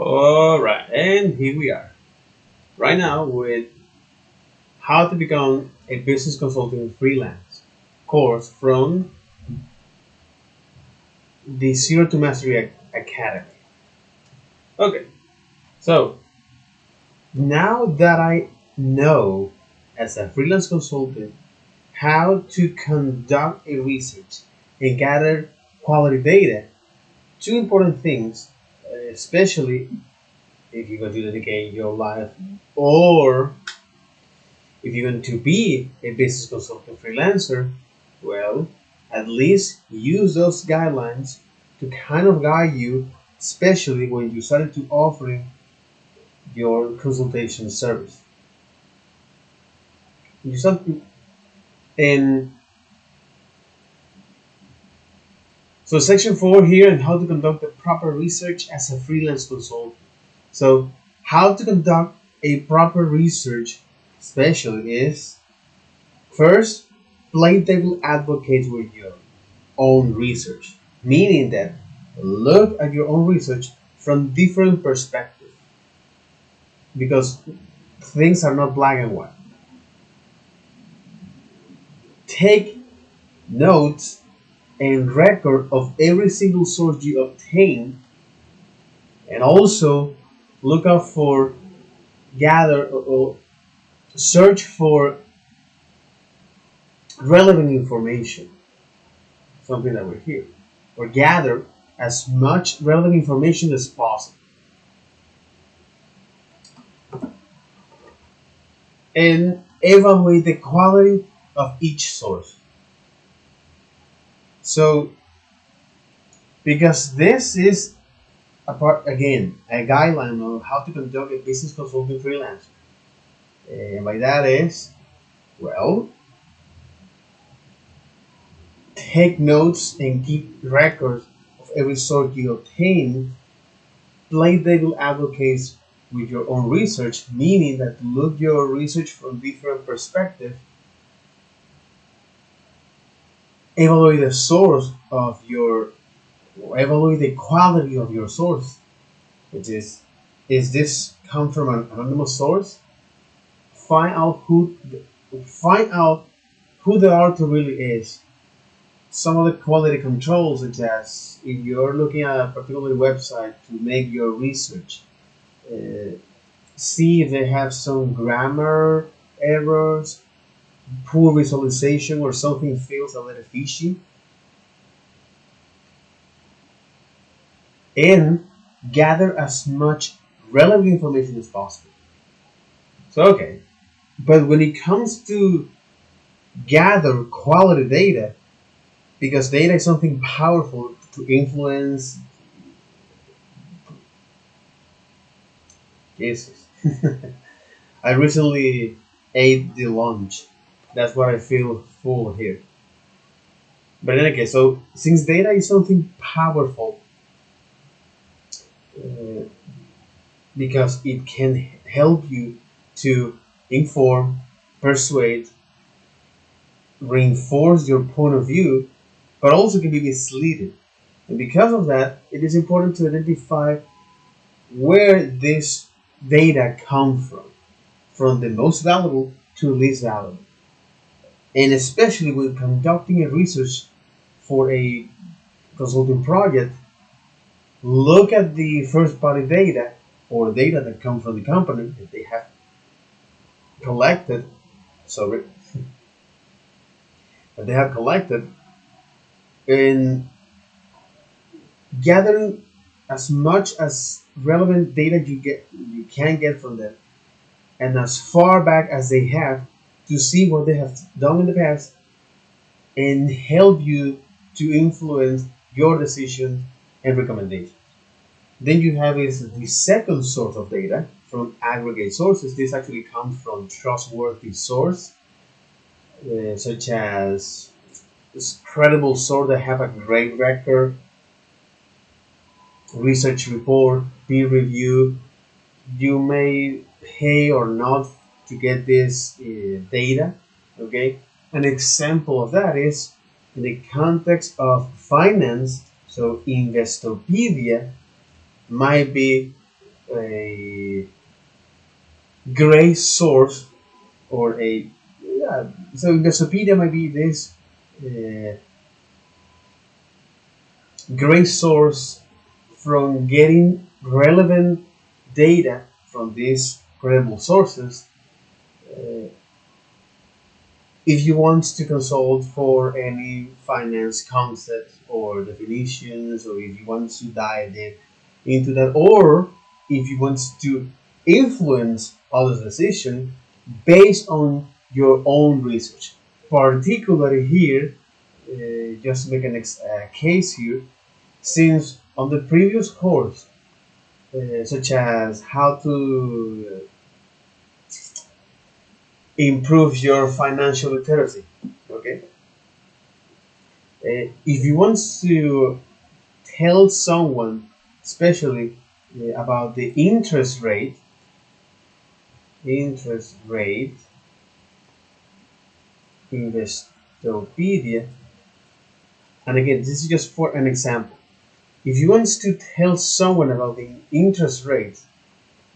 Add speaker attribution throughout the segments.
Speaker 1: Alright, and here we are. Right now with how to become a business consulting freelance course from the Zero to Mastery Academy. Okay, so now that I know as a freelance consultant how to conduct a research and gather quality data, two important things, especially if you're going to dedicate your life or if you're going to be a business consultant freelancer, well, at least use those guidelines to kind of guide you, especially when you started to offering your consultation service. You start, and so section 4 here and how to conduct the proper research as a freelance consultant. So how to conduct a proper research, especially is first, play devil advocate with your own research, meaning that look at your own research from different perspectives because things are not black and white. Take notes and record of every single source you obtain, and also look out for gather or search for relevant information, something that we're here, or gather as much relevant information as possible. And evaluate the quality of each source. So, because this is a part again, a guideline on how to conduct a business consulting freelance. And by that is, well, take notes and keep records of every source you obtain. Play devil advocates with your own research, meaning that look your research from different perspectives. Evaluate the source of your, evaluate the quality of your source, which is this come from an anonymous source? Find out find out who the author really is. Some of the quality controls, such as if you're looking at a particular website to make your research, uh, see if they have some grammar errors, poor visualization, or something feels a little fishy, and gather as much relevant information as possible. So, okay, but when it comes to gather quality data, because data is something powerful to influence. Jesus. I recently ate the lunch. That's why I feel full here. But in any case, so since data is something powerful, uh, because it can help you to inform, persuade, reinforce your point of view, but also can be misleading. And because of that, it is important to identify where this data come from the most valuable to least valuable. And especially when conducting a research for a consulting project, look at the first party data or data that come from the company that they have collected, sorry, that they have collected, and gathering as much as relevant data you can get from them, and as far back as they have to see what they have done in the past and help you to influence your decision and recommendations. Then you have is the second source of data from aggregate sources. This actually comes from trustworthy source, such as credible source that have a great record, research report, peer review. You may pay or not to get this data. Okay, an example of that is in the context of finance. So Investopedia might be a gray source or a yeah, so Investopedia might be this uh, gray source from getting relevant data from these credible sources. Uh, if you want to consult for any finance concepts or definitions, or if you want to dive in into that, or if you want to influence others' decision based on your own research. Particularly here, just to make an case here, since on the previous course, such as how to improve your financial literacy, okay, if you want to tell someone, especially about the interest rate, Investopedia, and again, this is just for an example. If you want to tell someone about the interest rate,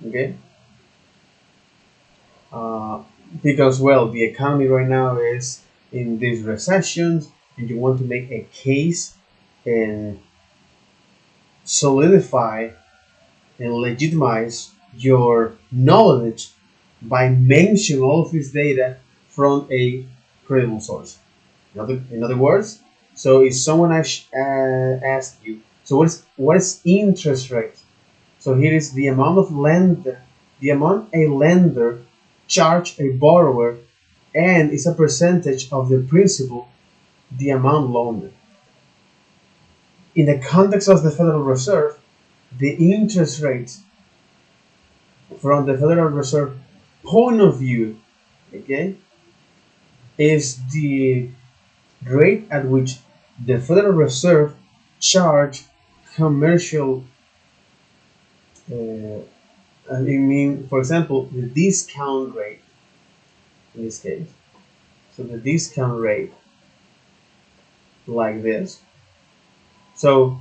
Speaker 1: okay, uh, because well, the economy right now is in these recessions, and you want to make a case and solidify and legitimize your knowledge by mentioning all of this data from a credible source. In other words, so if someone asks you, so what is interest rate? So here is the amount a lender charge a borrower, and it's a percentage of the principal, the amount loaned. In the context of the Federal Reserve, the interest rate from the Federal Reserve point of view, okay, is the rate at which the Federal Reserve charge commercial. Uh, I mean, for example, the discount rate in this case. So the discount rate, like this. So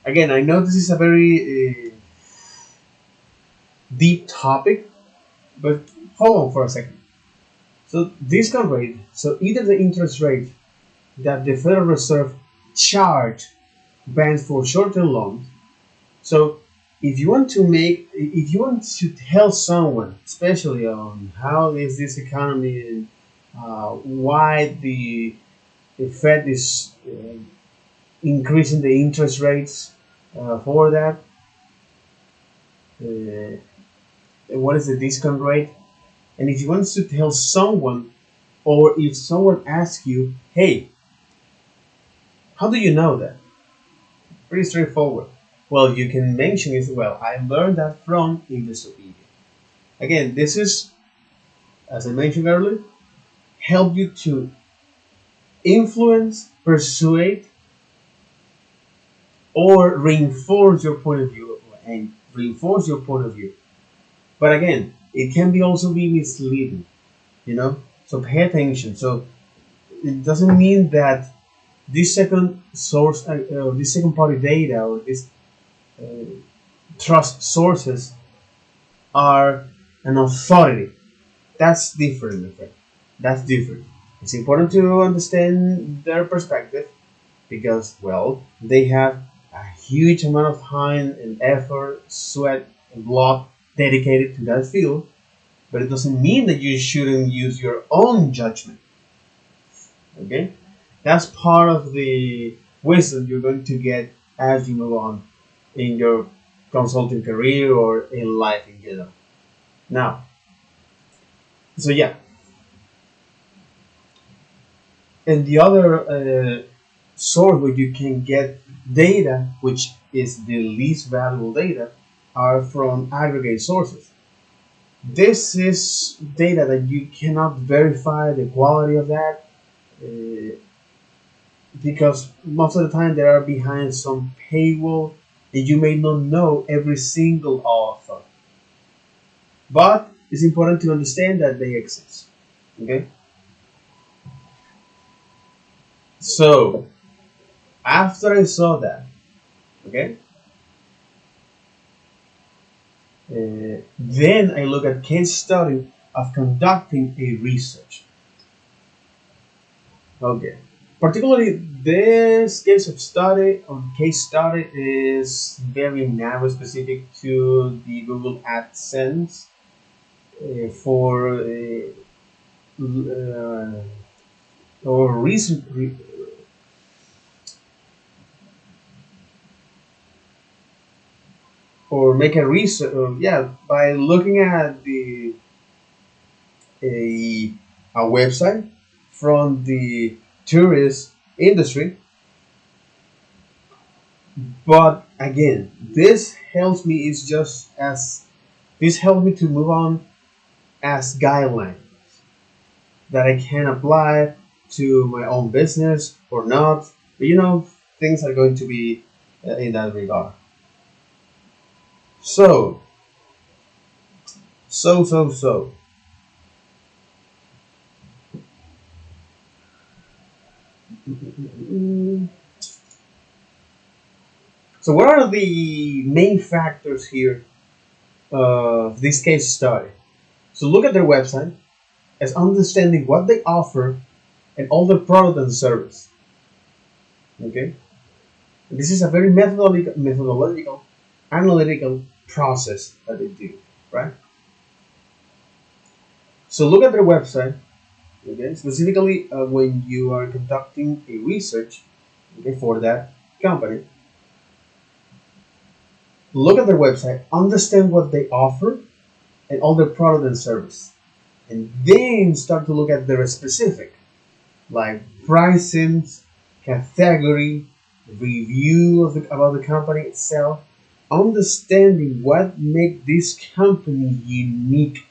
Speaker 1: again, I know this is a very deep topic, but hold on for a second. So discount rate. So either the interest rate that the Federal Reserve charge banks for short-term loans. So if you want to tell someone, especially on how is this economy and why the Fed is increasing the interest rates for that, uh, what is the discount rate, and if you want to tell someone, or if someone asks you, hey, how do you know that? Pretty straightforward. Well, you can mention it. Well, I learned that from Investopedia. Again, this is, as I mentioned earlier, help you to influence, persuade, or reinforce your point of view and reinforce your point of view. But again, it can be also be misleading, you know. So pay attention. So it doesn't mean that this second source, or this second party data, or this uh, trust sources are an authority. That's different, my friend. That's different. It's important to understand their perspective because, well, they have a huge amount of time and effort, sweat, and blood dedicated to that field, but it doesn't mean that you shouldn't use your own judgment. Okay? That's part of the wisdom you're going to get as you move on in your consulting career or in life in general. Now, so yeah, and the other source where you can get data, which is the least valuable data, are from aggregate sources. This is data that you cannot verify the quality of that uh, because most of the time they are behind some paywall and you may not know every single author. But it's important to understand that they exist. Okay? So after I saw that, okay, Then I look at case study of conducting a research. Okay. Particularly, this case of study or case study is very narrow, specific to the Google AdSense for or recent or make a research. Yeah, by looking at a a website from the tourist industry. But again, this helps me is just as this helps me to move on as guidelines that I can apply to my own business or not. But things are going to be in that regard. So, so. Mm, So, what are the main factors here of this case study? So, look at their website as understanding what they offer and all their product and service. Okay, this is a very methodological, analytical process that they do, right? So look at their website, okay, specifically when you are conducting a research, okay, for that company. Look at their website, understand what they offer and all their product and service, and then start to look at their specific, like pricing, category, review about the company itself, understanding what makes this company unique.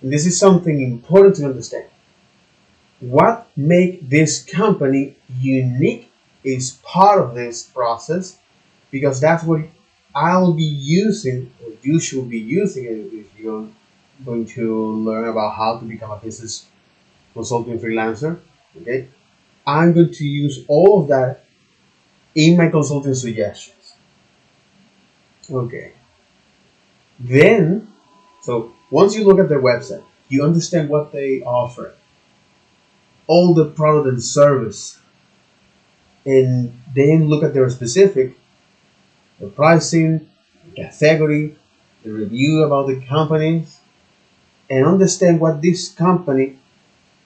Speaker 1: And this is something important to understand. What make this company unique is part of this process because that's what I'll be using, or you should be using it if you're going to learn about how to become a business consulting freelancer. Okay, I'm going to use all of that in my consulting suggestions. Okay, then, so once you look at their website, you understand what they offer, all the product and service, and then look at their specific, the pricing, the category, the review about the companies, and understand what this company,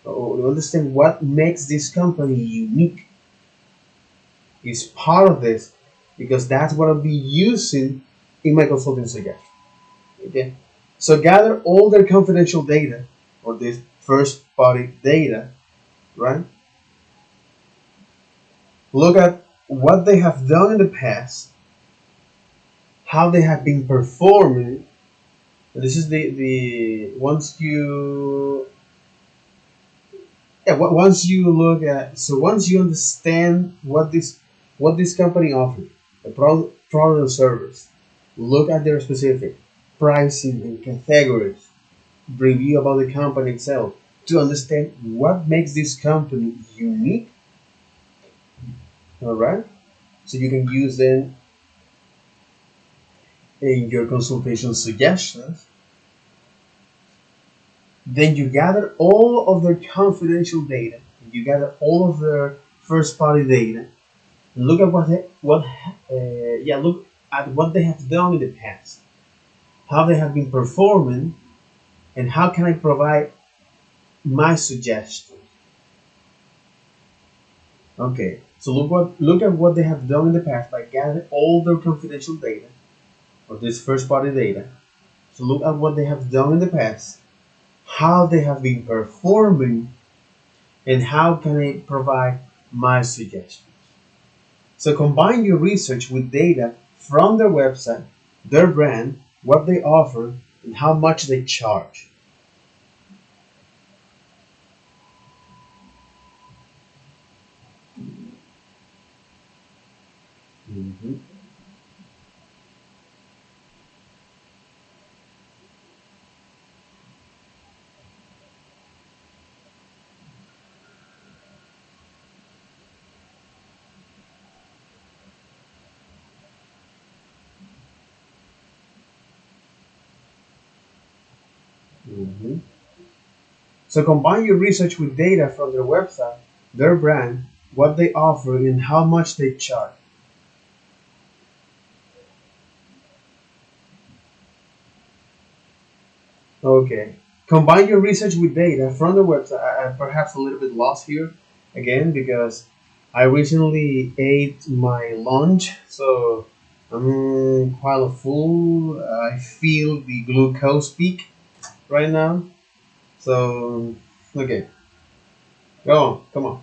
Speaker 1: or understand what makes this company unique is part of this because that's what I'll be using in my consulting suggestion. Okay, so gather all their confidential data or this first party data, right? Look at what they have done in the past, how they have been performing. And this is the once you yeah once you look at so once you understand what this company offers, the product or service, look at their specific pricing and categories, review about the company itself to understand what makes this company unique. All right, so you can use them in your consultation suggestions. Then you gather all of their confidential data, you gather all of their first party data, and look at look at what they have done in the past, how they have been performing, and how can I provide my suggestions. Okay, so look at what they have done in the past by gathering all their confidential data or this first party data. So look at what they have done in the past, how they have been performing, and how can I provide my suggestions. So combine your research with data from their website, their brand, what they offer, and how much they charge. Mhm. Mhm. So combine your research with data from their website, their brand, what they offer, and how much they charge. Okay. Combine your research with data from the website. I'm perhaps a little bit lost here again because I recently ate my lunch, so I'm quite full. I feel the glucose peak right now. So, okay, go on, come on.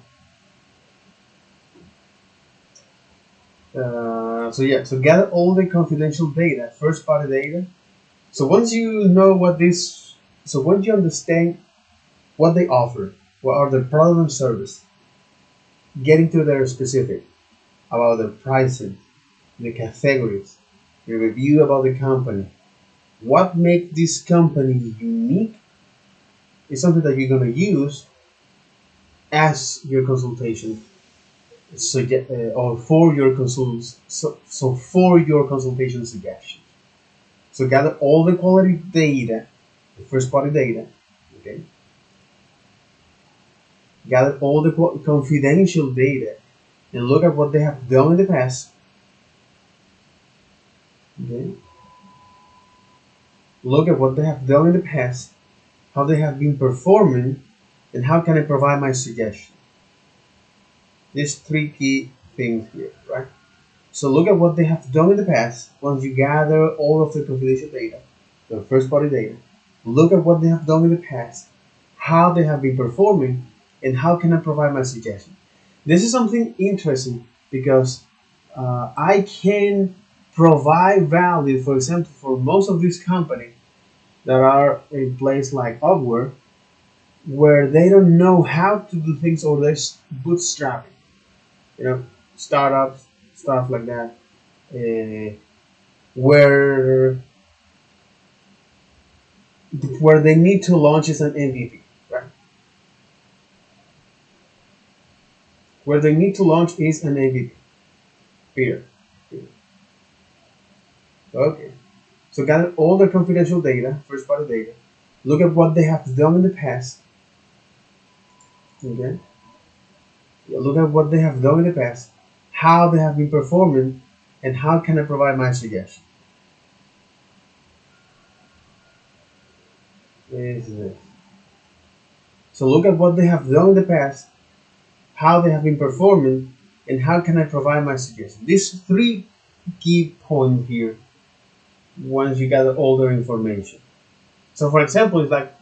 Speaker 1: So yeah, so gather all the confidential data, first party data. So once you know what this, so once you understand what they offer, what are their product and service, get into their specific about the pricing, the categories, the review about the company. What makes this company unique is something that you're going to use as your consultation or for your so for your consultation suggestion. So gather all the quality data, the first party data, okay? Gather all the confidential data and look at what they have done in the past, okay? Look at what they have done in the past, how they have been performing, and how can I provide my suggestion. These three key things here, right? So look at what they have done in the past. Once you gather all of the confidential data, the first party data, look at what they have done in the past, how they have been performing, and how can I provide my suggestion. This is something interesting because I can provide value, for example, for most of these companies that are in place like Upwork, where they don't know how to do things or they're bootstrapping, you know, startups, stuff like that, uh, where where they need to launch is an MVP, right? Where they need to launch is an MVP. Period. Okay. So gather all the confidential data, first party data. Look at what they have done in the past. Okay. Yeah, look at what they have done in the past, how they have been performing, and how can I provide my suggestion. This is it. So look at what they have done in the past, how they have been performing, and how can I provide my suggestion. These three key points here once you gather all their information. So for example, it's like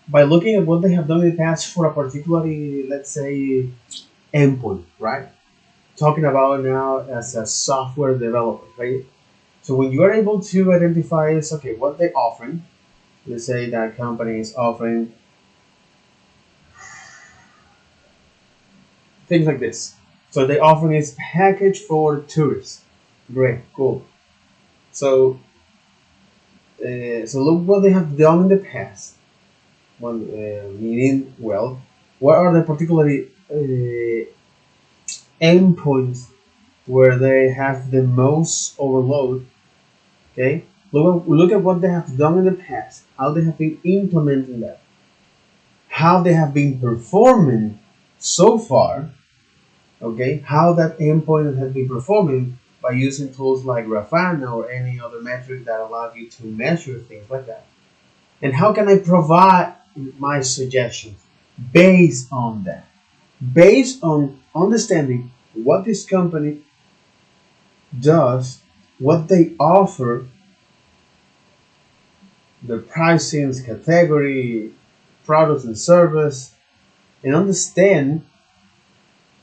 Speaker 1: by looking at what they have done in the past for a particularly, let's say, endpoint, right? Talking about now as a software developer, right? So when you are able to identify is okay, what they're offering, let's say that company is offering things like this. So they offering this package for tourists. Great, cool. So so look what they have done in the past. One meaning, well, what are the particular endpoints where they have the most overload? Okay, look at what they have done in the past, how they have been implementing that, how they have been performing so far. Okay, how that endpoint has been performing by using tools like Grafana or any other metric that allows you to measure things like that. And how can I provide my suggestions based on that? Based on understanding what this company does, what they offer, the pricings, category, products and service, and understand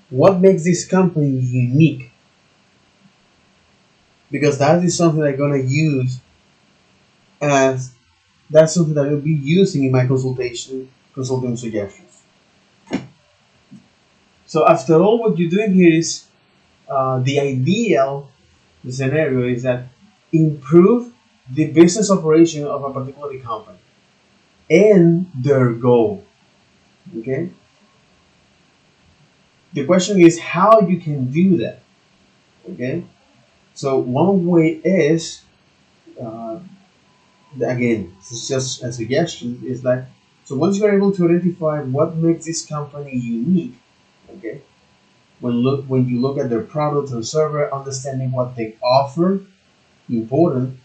Speaker 1: what makes this company unique. Because that is something I'm gonna use as that's something that I'll be using in my consulting suggestions. So after all, what you're doing here is the ideal scenario is that improve the business operation of a particular company and their goal. Okay. The question is how you can do that. Okay. So one way is uh, again, it's just a suggestion, is that so once you're able to identify what makes this company unique, okay, when you look at their products and server, understanding what they offer, important.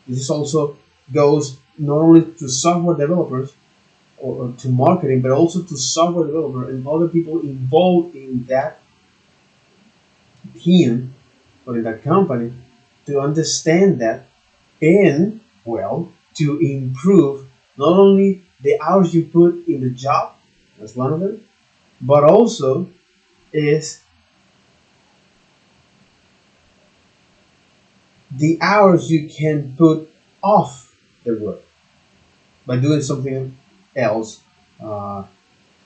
Speaker 1: This also goes not only to software developers or to marketing, but also to software developer and other people involved in that team or in that company to understand that, and well, to improve not only the hours you put in the job, that's one of them, but also is the hours you can put off the work by doing something else, uh,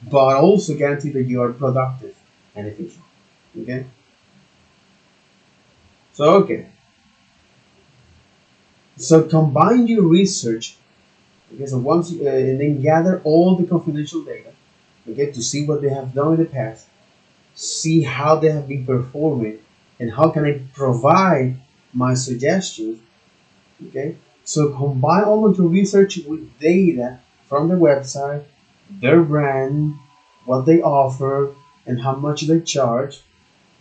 Speaker 1: but also guarantee that you are productive and efficient. Okay, so so combine your research. Okay, so once and then gather all the confidential data. Okay, to see what they have done in the past, see how they have been performing, and how can I provide my suggestions. Okay, so combine all of your research with data from the website, their brand, what they offer, and how much they charge.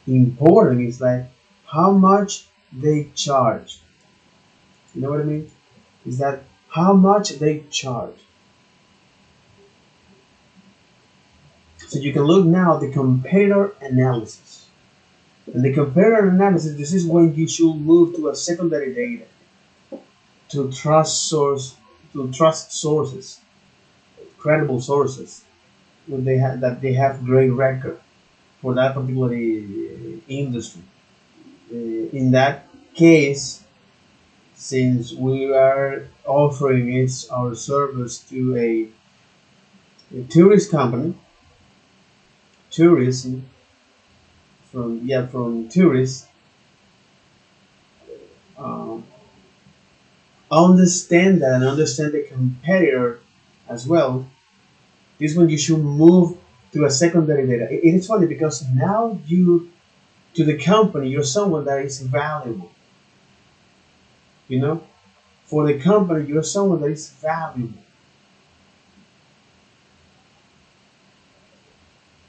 Speaker 1: Important is like how much they charge. You know what I mean? Is that how much they charge. So you can look now at the competitor analysis. And the competitor analysis, this is when you should move to a secondary data to trust sources, credible sources that they have great record for that particular industry. In that case, since we are offering our service to a tourist company, tourism from tourists, um, understand that and understand the competitor as well. This one you should move to a secondary data. It is funny because now you to the company you're someone that is valuable. You know, for the company you're someone that is valuable.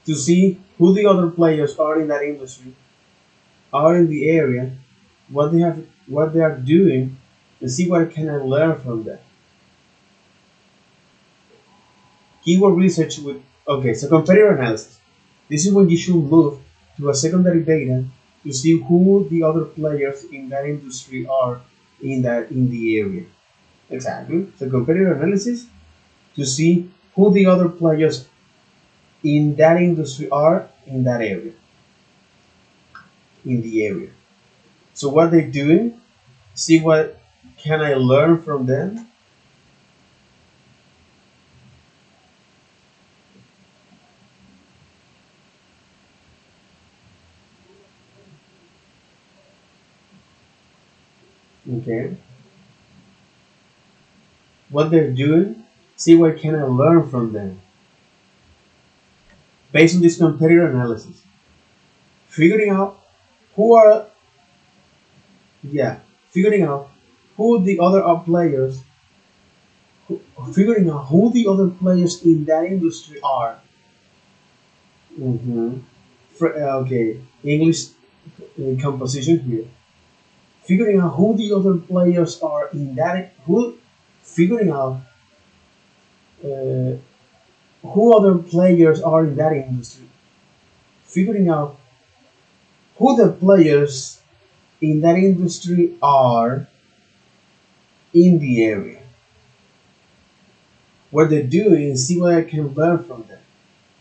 Speaker 1: To see who the other players are in that industry, are in the area, what they are doing, and see what can I learn from them. Keyword research with okay, so competitor analysis. This is when you should move to a secondary data to see who the other players in that industry are in the area. Exactly. So competitor analysis to see who the other players in that industry are in the area. So what they're doing, see what can I learn from them. Okay. What they're doing, see what can I learn from them based on this competitor analysis. Figuring out who are yeah, figuring out who the other are players, figuring out who the other players in that industry are. Mm-hmm. Okay, English composition here. Figuring out who the other players are in that figuring out uh, who other players are in that industry. Figuring out who the players in that industry are in the area. What they're doing, see what I can learn from them.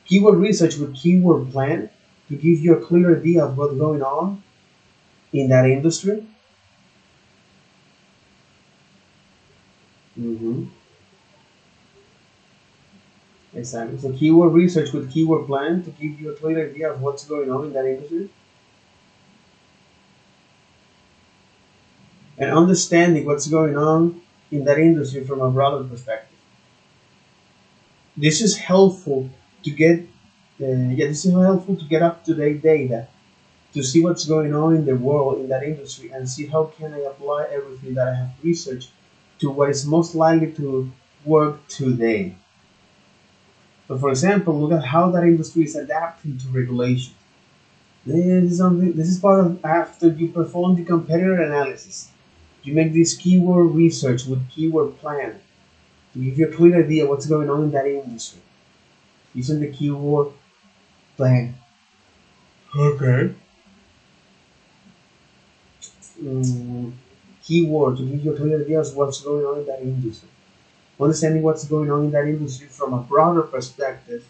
Speaker 1: Keyword research with keyword plan to give you a clear idea of what's going on in that industry. Mm-hmm. Exactly. So keyword research with keyword plan to give you a clear idea of what's going on in that industry and understanding what's going on in that industry from a broader perspective. This is helpful to get this is helpful to get up to date data to see what's going on in the world in that industry and see how can I apply everything that I have researched to what is most likely to work today. So, for example, look at how that industry is adapting to regulation. This is something. This is part of after you perform the competitor analysis. You make this keyword research with keyword plan to give you a clear idea what's going on in that industry using the keyword plan. Okay. Mm, Keyword to give you a clear idea of what's going on in that industry. Understanding what's going on in that industry from a broader perspective,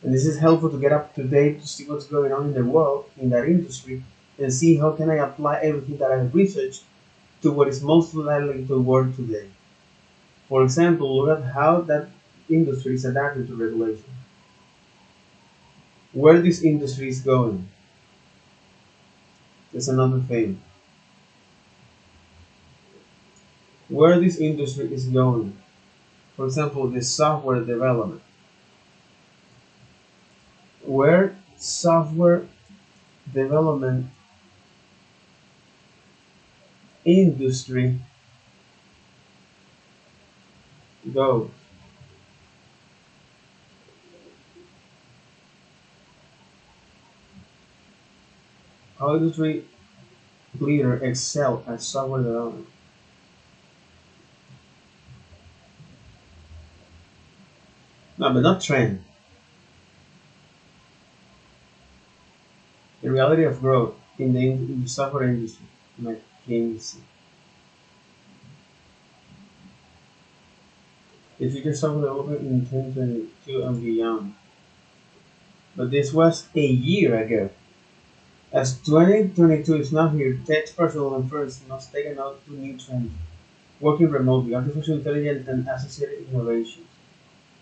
Speaker 1: and this is helpful to get up to date to see what's going on in the world in that industry and see how can I apply everything that I've researched to what is most likely to work today. For example, look at how that industry is adapting to regulation. Where this industry is going is another thing. Where this industry is going. For example, the software development. Where software development industry goes. How industry leader excel at software development. No, but not trend. The reality of growth in the software industry. McKinsey. The future software development in 2022 and beyond. But this was a year ago. As 2022 is now here, tech personal and first must take a note to new trends. Working remotely, artificial intelligence and associated innovations,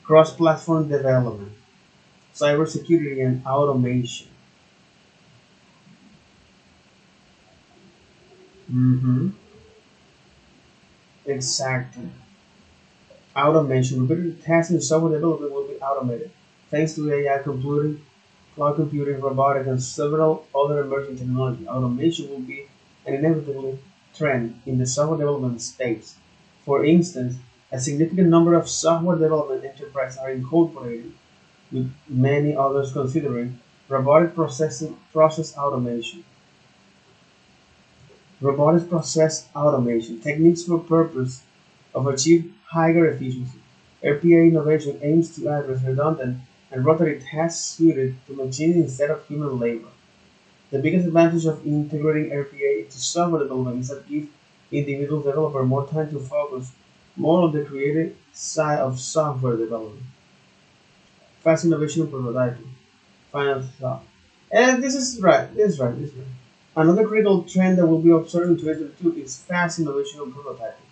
Speaker 1: cross-platform development, cybersecurity and automation. Mm-hmm. Exactly. Automation. Repetitive tasks in software development will be automated thanks to AI computing, cloud computing, robotics, and several other emerging technologies. Automation will be an inevitable trend in the software development space. For instance, a significant number of software development enterprises are incorporated, with many others considering robotic process automation. Robotic process automation techniques for purpose of achieve higher efficiency. RPA innovation aims to address redundant and rotary tasks suited to machines instead of human labor. The biggest advantage of integrating RPA into software development is that it gives individual developers more time to focus more on the creative side of software development. Fast innovation and prototyping. Final thought. And this is right. This is right. This is right. Another critical trend that will be observed in 2022 is fast innovation and prototyping.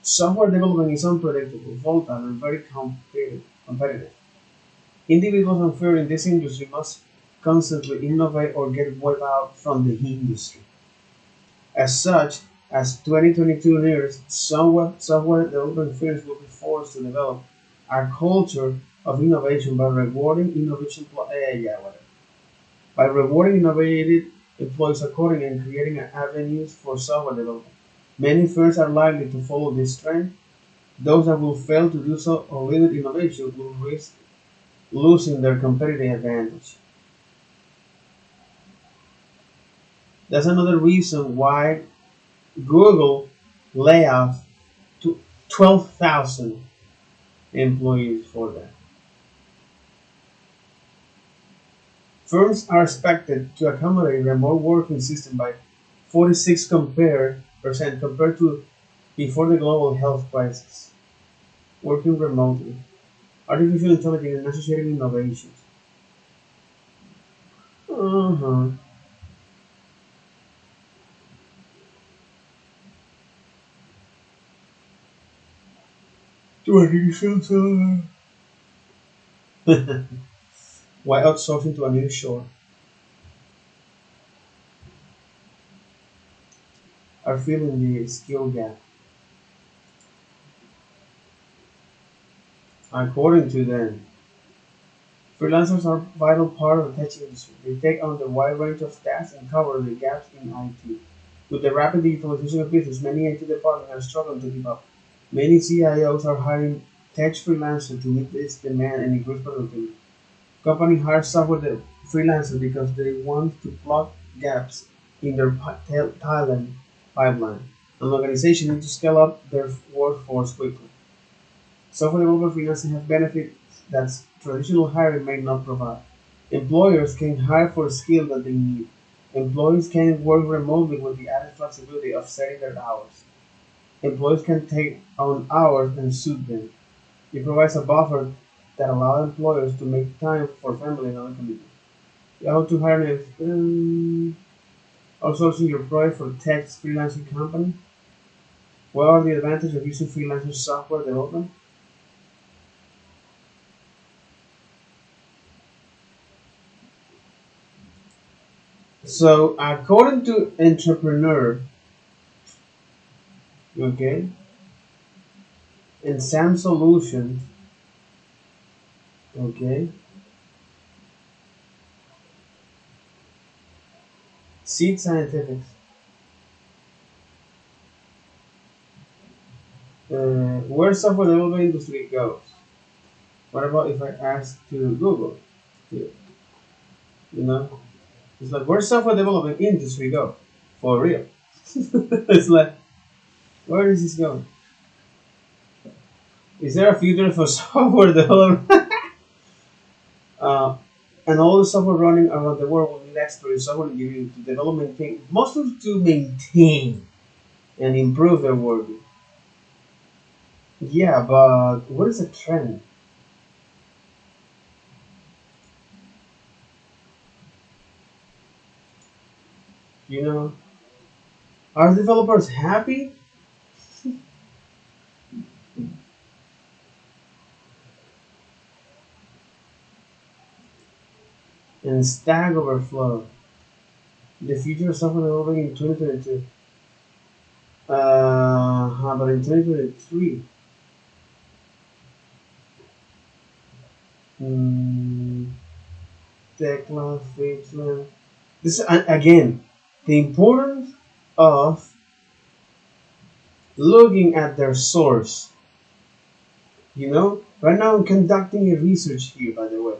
Speaker 1: Software development is unpredictable, volatile, and very competitive. Individuals and firms in this industry must constantly innovate or get wiped out from the industry. As such, as 2022 nears, software development firms will be forced to develop a culture of innovation by rewarding by rewarding innovative employees accordingly and creating avenues for software development. Many firms are likely to follow this trend. Those that will fail to do so or limit innovation will risk losing their competitive advantage. That's another reason why Google lay off to 12,000 employees for that. Firms are expected to accommodate remote working system by 46% compared to before the global health crisis. Working remotely, artificial intelligence and associated innovations. Uh-huh. Traditions. Why outsourcing to a new shore are filling the skill gap. According to them, freelancers are a vital part of the tech industry. They take on the wide range of tasks and cover the gaps in IT. With the rapid digitalization of business, many IT departments are struggling to keep up. Many CIOs are hiring tech freelancers to meet this demand and increase productivity. Companies hire software freelancers because they want to plug gaps in their talent pipeline. An organization needs to scale up their workforce quickly. Software developer freelancing has benefits that traditional hiring may not provide. Employers can hire for skills that they need. Employees can work remotely with the added flexibility of setting their hours. Employees can take on hours and suit them. It provides a buffer that allows employers to make time for family and other commitments. How to hire outsourcing your project for tech freelancing company. What are the advantages of using freelancer software development? So, according to Entrepreneur, okay, and Sam Solutions, okay, Seed Scientific, where software development industry goes. What about if I ask to Google? You know, it's like where software development industry go? For real. It's like where is this going? Is there a future for software development? Uh, and all the software running around the world will need experts in software engineering to develop, maintain, mostly to maintain and improve their work. Yeah, but what is a trend? You know, are developers happy? And Stack Overflow, the future of software development in 2022. How about in 2023? Hmm, Tekla, Faithland. This again, the importance of looking at their source. You know, right now I'm conducting a research here, by the way.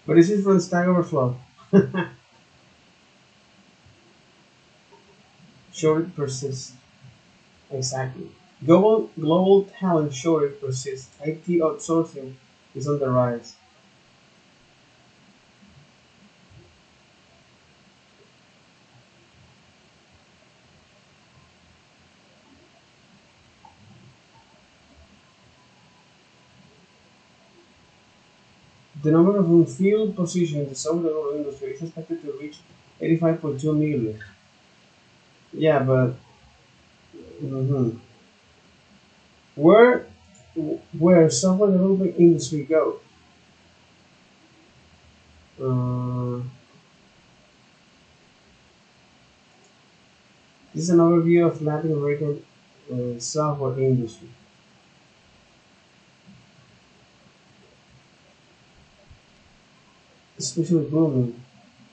Speaker 1: But this is from Stack Overflow. Shortage persists. Exactly. Global talent shortage persists. IT outsourcing is on the rise. The number of unfilled positions in the software development industry is expected to reach 85.2 million. Yeah, but mhm. where where software development industry go? Uh, this is an overview of Latin American software industry, especially booming,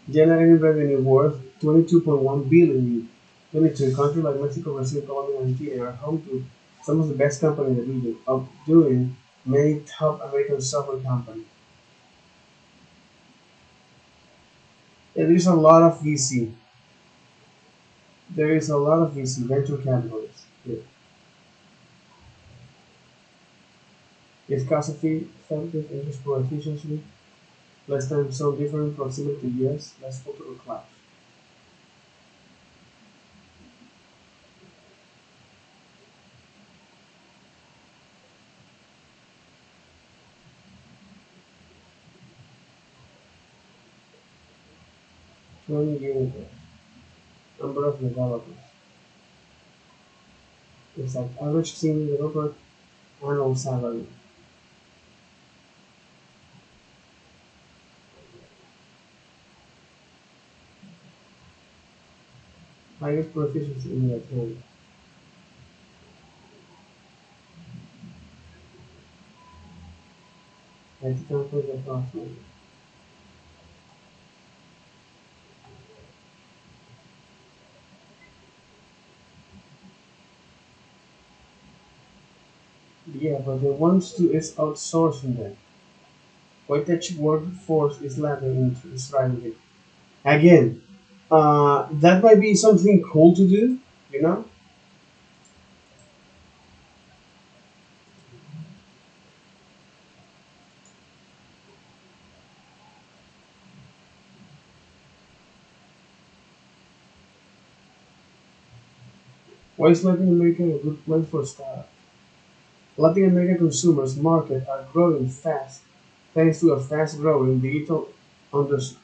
Speaker 1: generating revenue worth 22.1 billion in 22 countries like Mexico, Brazil, Colombia, and Argentina are home to some of the best companies in the region, outdoing many top American software companies. And there's a lot of VC. There is a lot of VC, venture capitalists. Yeah. It's cost effective, interest grow efficiently, less time zone different, proximity to US, less cultural clash. 20 users, number of developers. It's like average senior developer annual salary. highest proficiency in that area. IT companies approximately. Yeah, but the ones to is outsourcing them. White workforce is lacking in strategy. Again, that might be something cool to do, you know? Why is Latin America a good place for startups? Latin American consumers market are growing fast thanks to a fast-growing digital unders-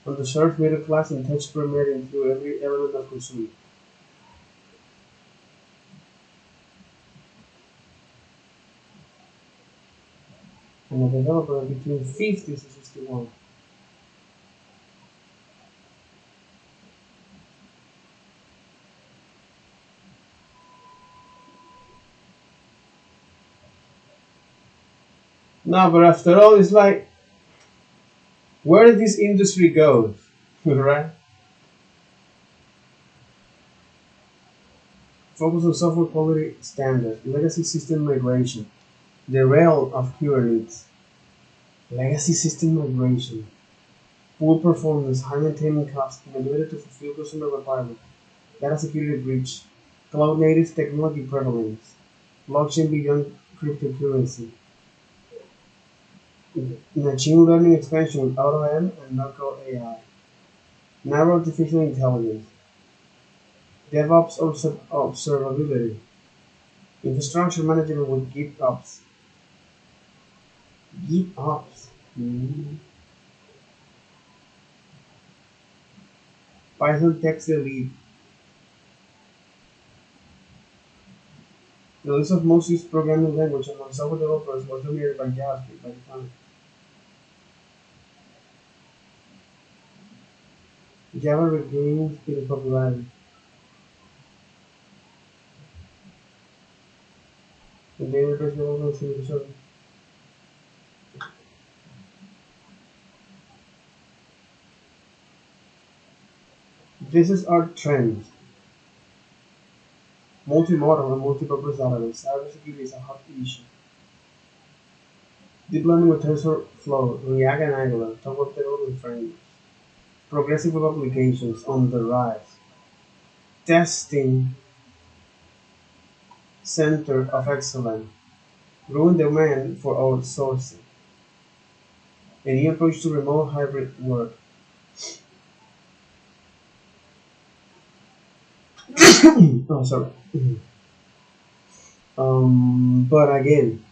Speaker 1: underserved middle class and touch permeating through every element of consuming. And a developer between 50 to 61. No, but after all, it's like, where did this industry go? Right? Focus on software quality standards, legacy system migration, the realm of Kubernetes, legacy system migration, poor performance, high maintenance costs, inability to fulfill customer requirements, data security breach, cloud native technology prevalence, blockchain beyond cryptocurrency, machine learning expansion with AutoM and Narco AI, narrow artificial intelligence, DevOps observability, infrastructure management with GitOps, GitOps, mm, Python text elite. The list of most used programming language among software developers was dominated by JavaScript by the time. Java regained its popularity. The database development civilization. This is our trend. Multi-model and multi-purpose database. Cybersecurity is a hot issue. Deep learning with TensorFlow, React and Angular, top web development frameworks. Progressive web applications on the rise. Testing center of excellence. Growing demand for outsourcing. A new approach to remote hybrid work. Oh, sorry. But again,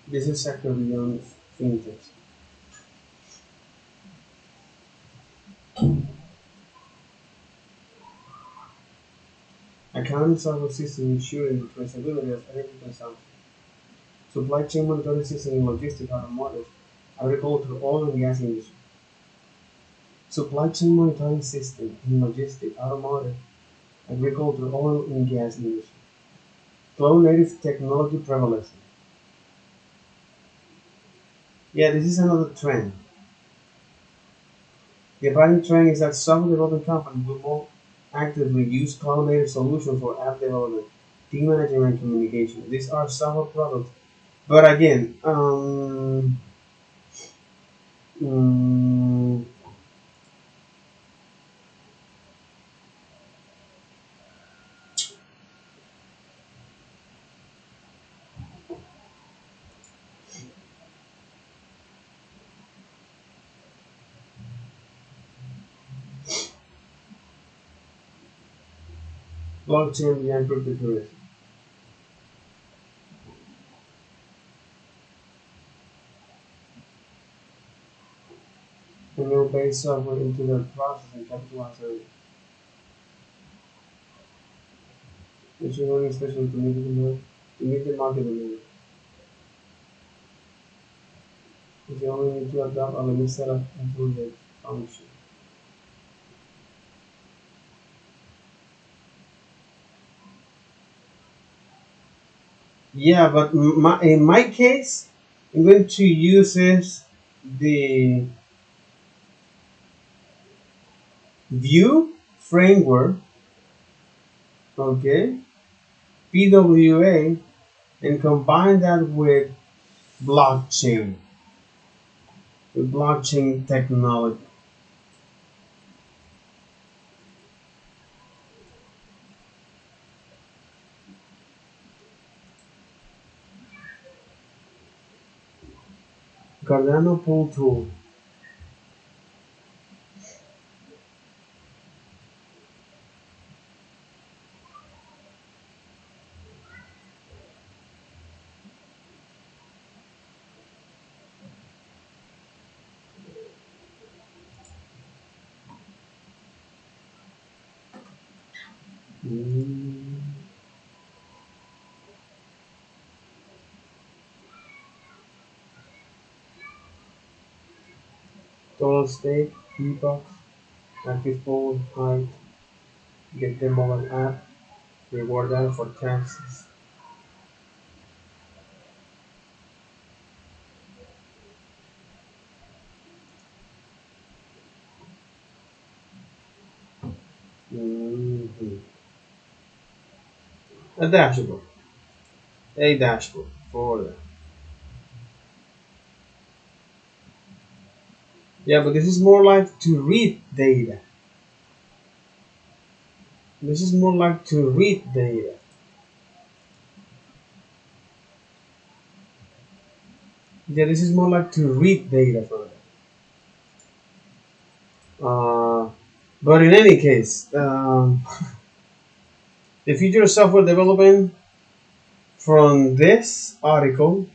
Speaker 1: this is sector beyond fintech. Accounting software system ensuring the traceability of energy consumption. Supply chain monitoring system in logistics, automotive, agriculture, oil and gas industry. Supply chain monitoring system in logistics, automotive, agriculture, oil and gas industry. Cloud native technology prevalence. Yeah, this is another trend. The apparent trend is that software development companies will more actively use cloud native solutions for app development, team management, and communication. These are software products, but again, mm, blockchain beyond cryptocurrency. Enable based software into their process and capitalize on it. Engineering special to meet the market demand. You only need to adapt a limit setup into the function. Yeah, but in my case, I'm going to use this the Vue framework, okay, PWA, and combine that blockchain, with blockchain technology. Cardano pool tool. Mm, total stake, detox, active pool, height, get the mobile app, reward them for taxes. Mhm. A dashboard. A dashboard for that. Yeah, but this is more like to read data. This is more like to read data. Yeah, this is more like to read data from that. But in any case, the future of software development from this article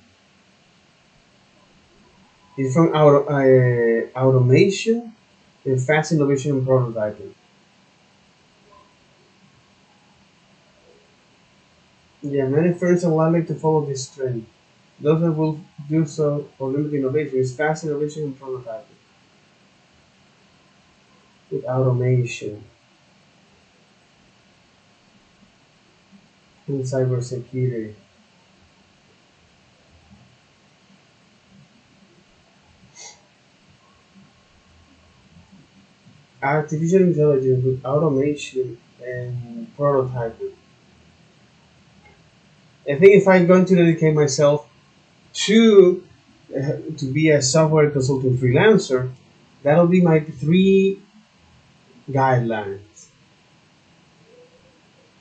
Speaker 1: is from automation and fast innovation and prototyping. Yeah, many firms are likely to follow this trend. Those that will do so for limited innovation is fast innovation and prototyping with automation and cybersecurity. Artificial intelligence with automation and prototyping. I think if I'm going to dedicate myself to to be a software consultant freelancer, that'll be my three guidelines: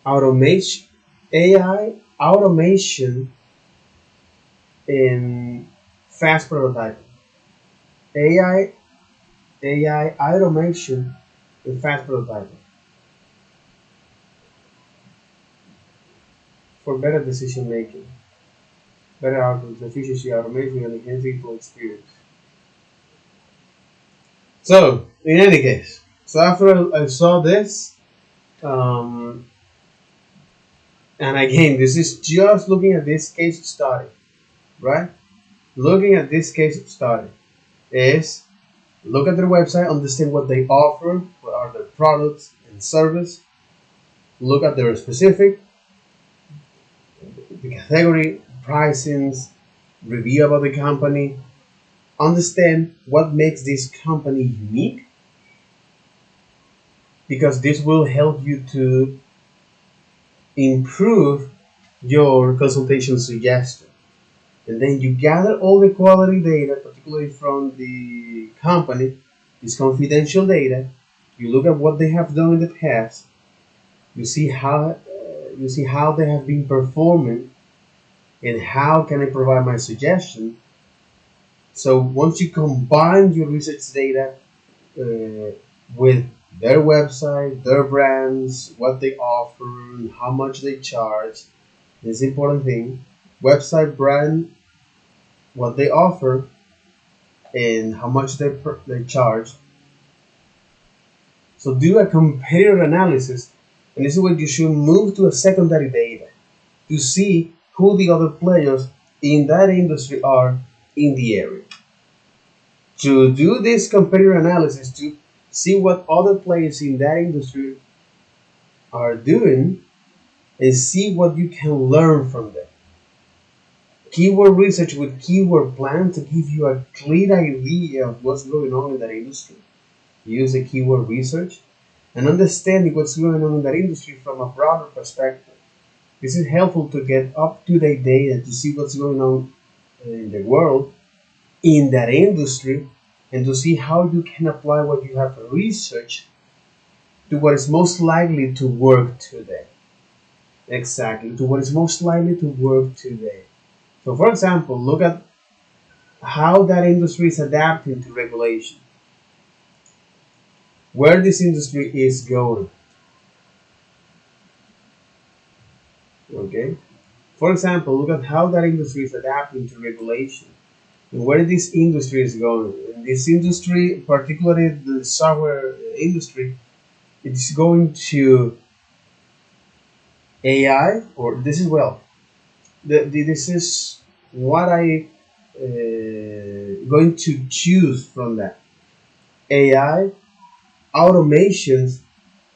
Speaker 1: automation, AI, automation, and fast prototyping. AI, AI, automation, and fast prototyping for better decision making, better outcomes, efficiency, automation, and enhancing people experience. So, in any case, so after I saw this, um, and again, this is just looking at this case study, right? Looking at this case study is look at their website, understand what they offer, what are their products and service, look at their specific, the category, pricings, review about the company, understand what makes this company unique, because this will help you to improve your consultation suggestion. And then you gather all the quality data, particularly from the company, this confidential data. You look at what they have done in the past. You see how they have been performing, and how can I provide my suggestion. So once you combine your research data uh, with their website, their brands, what they offer, how much they charge, this important thing. Website, brand, what they offer, and how much they charge. So do a comparative analysis And this is where you should move to a secondary data to see who the other players in that industry are in the area. To do this comparative analysis, to see what other players in that industry are doing and see what you can learn from them. Keyword research with keyword plan to give you a clear idea of what's going on in that industry. Use the keyword research and understanding what's going on in that industry from a broader perspective. This is helpful to get up-to-date data to see what's going on in the world, in that industry, and to see how you can apply what you have researched to what is most likely to work today. Exactly, to what is most likely to work today. So, for example, look at how that industry is adapting to regulation, where this industry is going. Okay? For example, look at how that industry is adapting to regulation and where this industry is going. And this industry, particularly the software industry, it's going to AI, or this is well, this is what I going to choose from that AI, automations,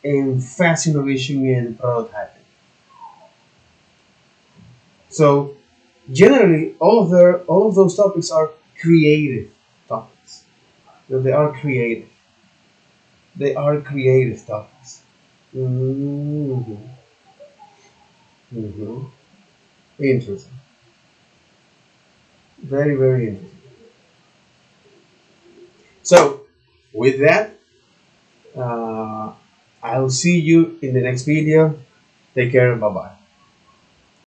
Speaker 1: and fast innovation and prototyping. So generally, all of those topics are creative topics. So they are creative. They are creative topics. Mm-hmm. Mm-hmm. Interesting. Very, very interesting. So, with that, uh, I'll see you in the next video. Take care. Bye bye.